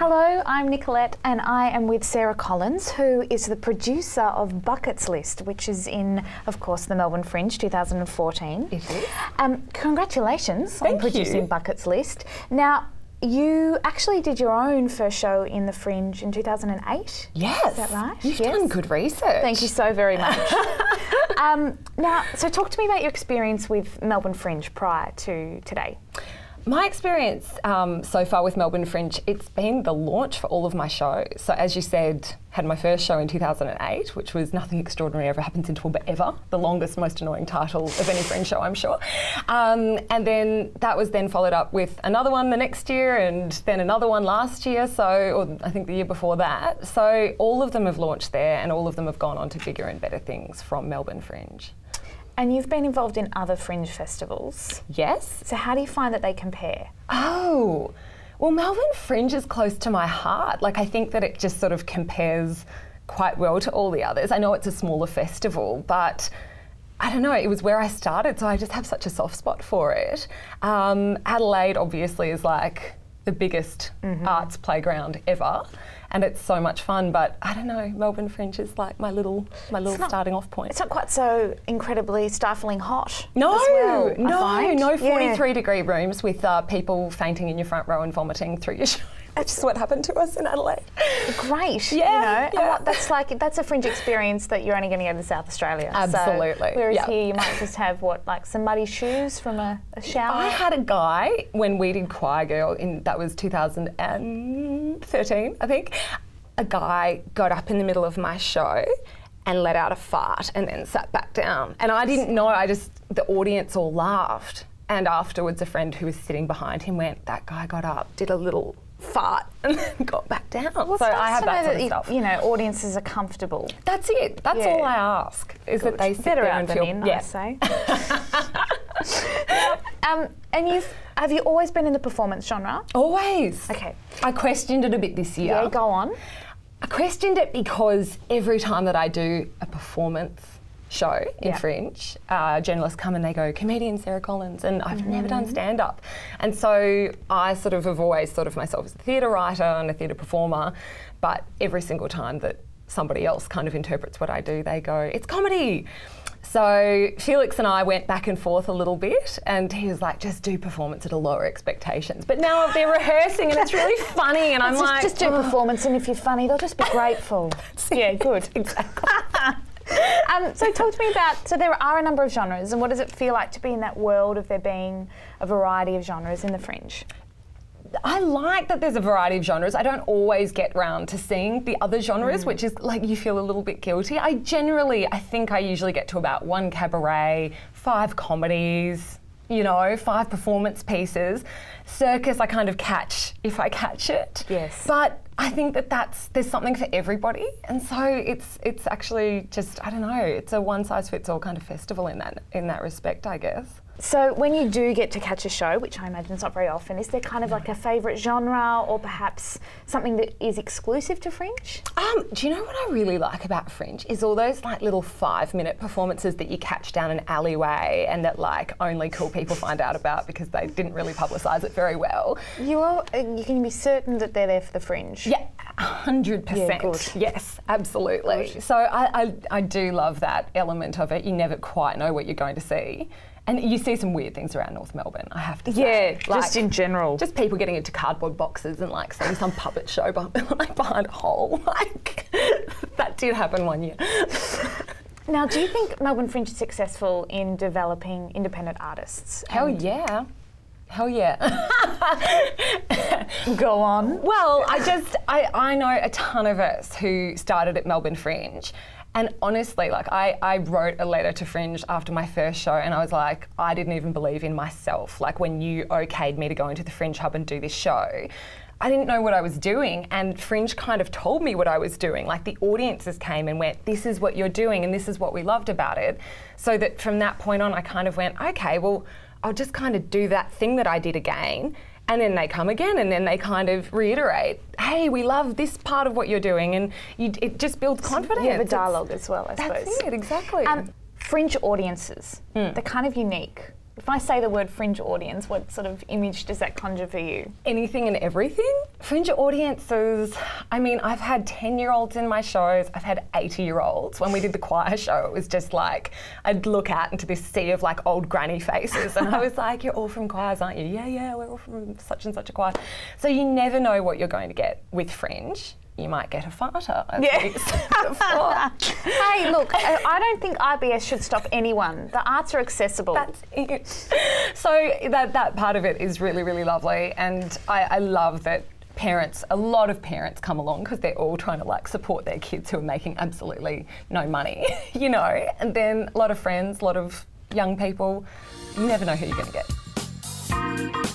Hello, I'm Nicolette and I am with Sarah Collins, who is the producer of Buckets List, which is in, of course, the Melbourne Fringe 2014. It is. Congratulations on producing Buckets List. Now, you actually did your own first show in the Fringe in 2008. Yes. Is that right? You've done good research. Thank you so very much. Now, so talk to me about your experience with Melbourne Fringe prior to today. My experience so far with Melbourne Fringe, it's been the launch for all of my shows. So as you said, had my first show in 2008, which was Nothing Extraordinary Ever Happens in Toowoomba Ever, the longest, most annoying title of any Fringe show, I'm sure. And then that was then followed up with another one the next year and then another one last year, or I think the year before that. So all of them have launched there and all of them have gone on to bigger and better things from Melbourne Fringe. And you've been involved in other Fringe festivals. Yes. So how do you find that they compare? Oh, well, Melbourne Fringe is close to my heart. Like, I think that it just sort of compares quite well to all the others. I know it's a smaller festival, but I don't know, it was where I started, so I just have such a soft spot for it. Adelaide obviously is like the biggest arts playground ever, and it's so much fun, but I don't know, Melbourne Fringe is like my little starting off point. It's not quite so incredibly stifling hot. No, as well, no 43-degree rooms with people fainting in your front row and vomiting through your show. That's just what happened to us in Adelaide. Great, yeah, you know, that's a Fringe experience that you're only going to get in South Australia. Absolutely. So, whereas here you might just have like some muddy shoes from a shower. I had a guy when we did Choir Girl that was 2013, I think. A guy got up in the middle of my show and let out a fart and then sat back down. And I didn't know, the audience all laughed. And afterwards a friend who was sitting behind him went, that guy got up, did a little fart and then got back down. Well, so I have that sort of stuff. You know, audiences are comfortable. That's it. That's all I ask, is that they sit there and feel... I say. And have you always been in the performance genre? Always. Okay. I questioned it a bit this year. Yeah, go on. I questioned it because every time that I do a performance show in Fringe, journalists come and they go, comedian Sarah Collins, and I've never done stand-up. And so I sort of have always thought of myself as a theatre writer and a theatre performer, but every single time that somebody else kind of interprets what I do, they go, it's comedy. So Felix and I went back and forth a little bit, and he was like, just do performance at a lower expectations. But now they're rehearsing and it's really funny, and I'm like... Just do performance, and if you're funny, they'll just be grateful. Yeah, good. Exactly. So talk to me about, so there are a number of genres, and what does it feel like to be in that world of there being a variety of genres in the Fringe? I like that there's a variety of genres. I don't always get round to seeing the other genres, which is like you feel a little bit guilty. I think I usually get to about 1 cabaret, 5 comedies, you know, 5 performance pieces. Circus I kind of catch if I catch it. Yes. But I think that there's something for everybody, and so it's actually just, I don't know, it's a one-size-fits-all kind of festival in that respect, I guess. So when you do get to catch a show, which I imagine is not very often, is there kind of like a favourite genre or perhaps something that is exclusive to Fringe? Do you know what I really like about Fringe is all those like little 5-minute performances that you catch down an alleyway and that like only cool people find out about because they didn't really publicise it very well. You can be certain that they're there for the Fringe? Yeah, 100%. Yeah, good. Yes, absolutely. Good. So I do love that element of it. You never quite know what you're going to see. And you see some weird things around North Melbourne, I have to say. Yeah, like, just in general. Just people getting into cardboard boxes and like seeing some puppet show behind a hole. Like, that did happen one year. Now, do you think Melbourne Fringe is successful in developing independent artists? Hell yeah. Hell yeah. Go on. Well, I know a ton of us who started at Melbourne Fringe. And honestly, like I wrote a letter to Fringe after my first show and I was like, I didn't even believe in myself. Like when you okayed me to go into the Fringe Hub and do this show, I didn't know what I was doing, and Fringe kind of told me what I was doing. Like the audiences came and went, this is what you're doing and this is what we loved about it. So that from that point on, I kind of went, okay, well, I'll just kind of do that thing that I did again. And then they come again and then they kind of reiterate, hey, we love this part of what you're doing, and it just builds confidence. You have a dialogue as well, I suppose. That's it, exactly. Fringe audiences, they're kind of unique. If I say the word fringe audience, what sort of image does that conjure for you? Anything and everything. Fringe audiences, I mean, I've had 10-year-olds in my shows, I've had 80-year-olds. When we did the choir show, it was just like, I'd look out into this sea of like old granny faces and I was like, you're all from choirs, aren't you? Yeah, yeah, we're all from such and such a choir. So you never know what you're going to get with fringe. You might get a farter, as we said before. Hey, look, I don't think IBS should stop anyone. The arts are accessible. That's it. So that part of it is really, really lovely, and I love that a lot of parents come along because they're all trying to like support their kids who are making absolutely no money, you know, and then a lot of friends, a lot of young people. You never know who you're going to get.